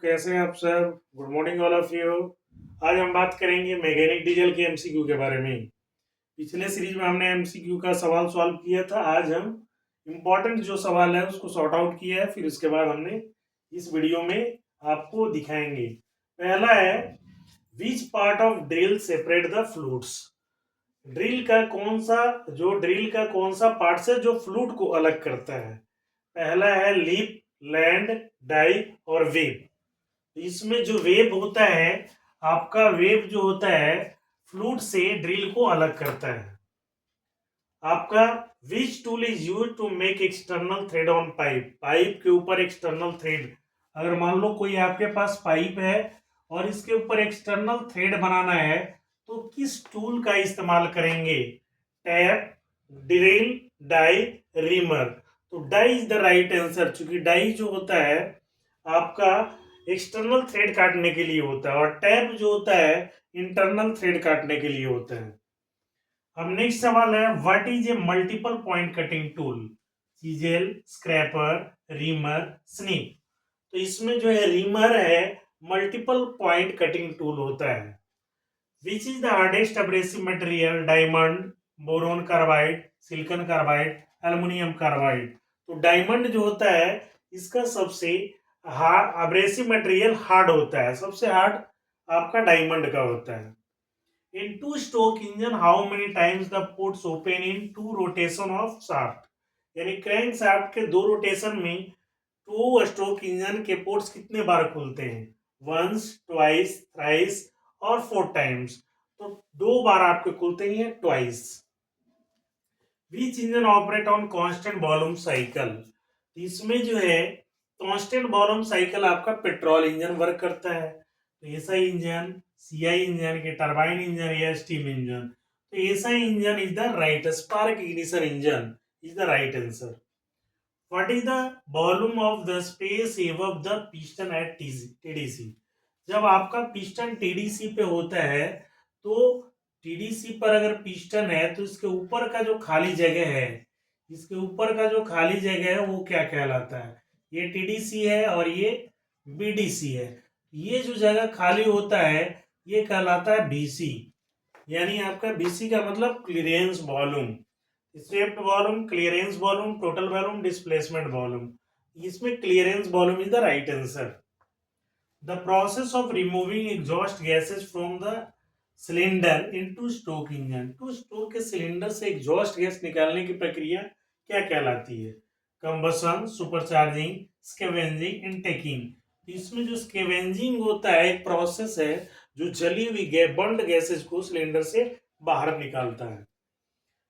कैसे हैं आप सब? Good morning all of you. आज हम बात करेंगे मैकेनिक डीजल के एमसीक्यू के बारे में। पिछले सीरीज में हमने एमसीक्यू का सवाल सॉल्व किया था। आज हम इम्पोर्टेंट जो सवाल है उसको सॉर्ट आउट किया है, फिर उसके बाद हमने इस वीडियो में आपको दिखाएंगे। पहला है, which part of drill separate the fluids. Drill का कौन सा पार्ट से जो फ्लूइड को अलग करता है। पहला है लिप, लैंड, डाई और वेब। इसमें जो वेब होता है, आपका वेब जो होता है फ्लूइड से ड्रिल को अलग करता है। आपका which tool is use to make external thread on pipe. Pipe के ऊपर एक्सटर्नल थ्रेड, अगर मान लो कोई आपके पास पाइप है और इसके ऊपर एक्सटर्नल थ्रेड बनाना है तो किस टूल का इस्तेमाल करेंगे? Tap, drill, die, reamer. तो die is the right answer, क्योंकि डाई जो होता है आपका एक्सटर्नल थ्रेड काटने के लिए होता है और टैप जो होता है इंटरनल थ्रेड काटने के लिए होता है। अब नेक्स्ट सवाल है, what is a multiple point cutting tool? Chisel, scraper, reamer, snip. तो इसमें जो है रीमर है मल्टीपल पॉइंट कटिंग टूल होता है। Which is the hardest abrasive material? Diamond, boron carbide, silicon carbide, aluminium carbide. तो डायमंड जो होता है इसका सबसे हार्ड अब्रेसिव मटेरियल हार्ड होता है, सबसे हार्ड आपका डायमंड का होता है। In two stroke engine how many times the ports open in two rotation of shaft. यानी क्रैंक शाफ्ट के दो रोटेशन में टू स्ट्रोक इंजन के पोर्ट्स कितने बार खुलते हैं? वंस, ट्वाइस, थ्राइस और 4 टाइम्स। तो 2 बार आपके खुलते हैं, twice. Which engine operate on constant volume cycle? इसमें जो है कांस्टेंट वॉल्यूम साइकिल आपका पेट्रोल इंजन वर्क करता है। तो एसआई इंजन, सीआई इंजन के टरबाइन इंजन या स्टीम इंजन। तो SI engine is the right, spark ignition engine is the right answer. What is the volume of the space above the piston at TDC? जब आपका piston TDC पे होता है तो TDC पर अगर पिस्टन है तो इसके ऊपर का जो खाली जगह है, इसके ऊपर का जो खाली जगह है वो क्या कहलाता है? ये टीडीसी है और ये बीडीसी है। ये जो जगह खाली होता है ये कहलाता है बीसी। यानी आपका बीसी का मतलब clearance volume. Swept volume, clearance volume, total volume, displacement volume. इसमें clearance volume is the right answer. The process of removing exhaust gases from the cylinder in two stroke engine. Two stroke के cylinder से exhaust gas निकालने की प्रक्रिया क्या कहलाती है? Combustion, supercharging, scavenging, intaking. इसमें जो स्कैवेंजिंग होता है एक प्रोसेस है जो जली हुई बर्न्ड गैसेस को सिलेंडर से बाहर निकालता है।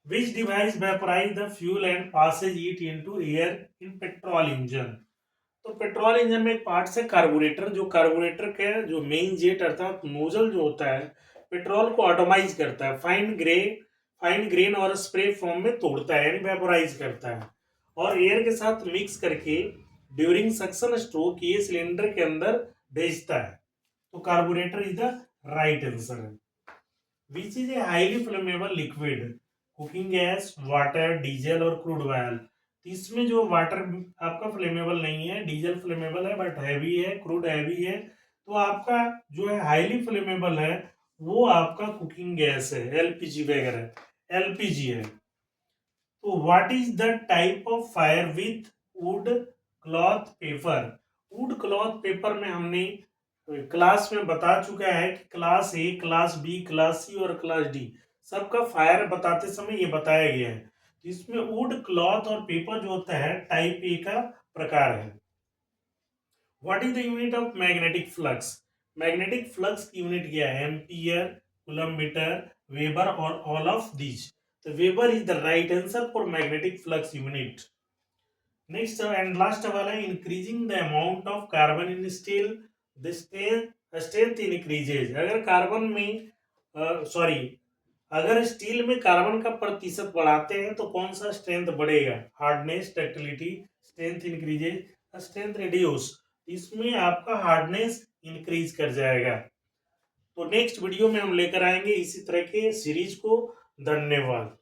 Which device vaporize the fuel and passes it into air in petrol engine? तो पेट्रोल इंजन में एक पार्ट है कार्बोरेटर, जो कार्बोरेटर के जो मेन जेट अर्थात नोजल जो होता है पेट्रोल को ऑटोमाइज करता है, फाइन ग्रेन और स्प्रे फॉर्म में तोड़ता है यानी वेपोराइज करता है और एयर के साथ मिक्स करके ड्यूरिंग सक्शन स्ट्रोक ये सिलेंडर के अंदर भेजता है। तो carburettor is the right answer है। Which is a highly flammable liquid? Cooking gas, water, diesel और क्रूड ऑयल। इसमें जो वाटर आपका फ्लेमेबल नहीं है, डीजल फ्लेमेबल है बट हैवी है, क्रूड हैवी है। तो आपका जो है हाईली फ्लेमेबल है वो आपका कुकिंग गैस है, एलपीजी वगैरह, एलपीजी है। तो what is the type of fire with wood cloth paper? Wood cloth paper में हमने क्लास में बता चुका है कि class A, class B, class C और क्लास डी सबका फायर बताते समय ये बताया गया है। तो इसमें वुड क्लॉथ और पेपर जो होता है टाइप ए का प्रकार है। What is the unit of magnetic flux? Magnetic flux की यूनिट क्या है? एम्पियर, कूलम्ब, वेबर और ऑल ऑफ दीज। तो weber is the right answer for magnetic flux unit. Next and last वाला है, increasing the amount of carbon in steel the strength increases. अगर carbon में अगर स्टील में कार्बन का प्रतिशत बढ़ाते हैं तो कौन सा स्ट्रेंथ बढ़ेगा? Hardness, ductility, strength increases, strength reduce. इसमें आपका हार्डनेस इंक्रीज कर जाएगा। तो नेक्स्ट वीडियो में हम लेकर आएंगे इसी तरह के सीरीज को। धन्यवाद।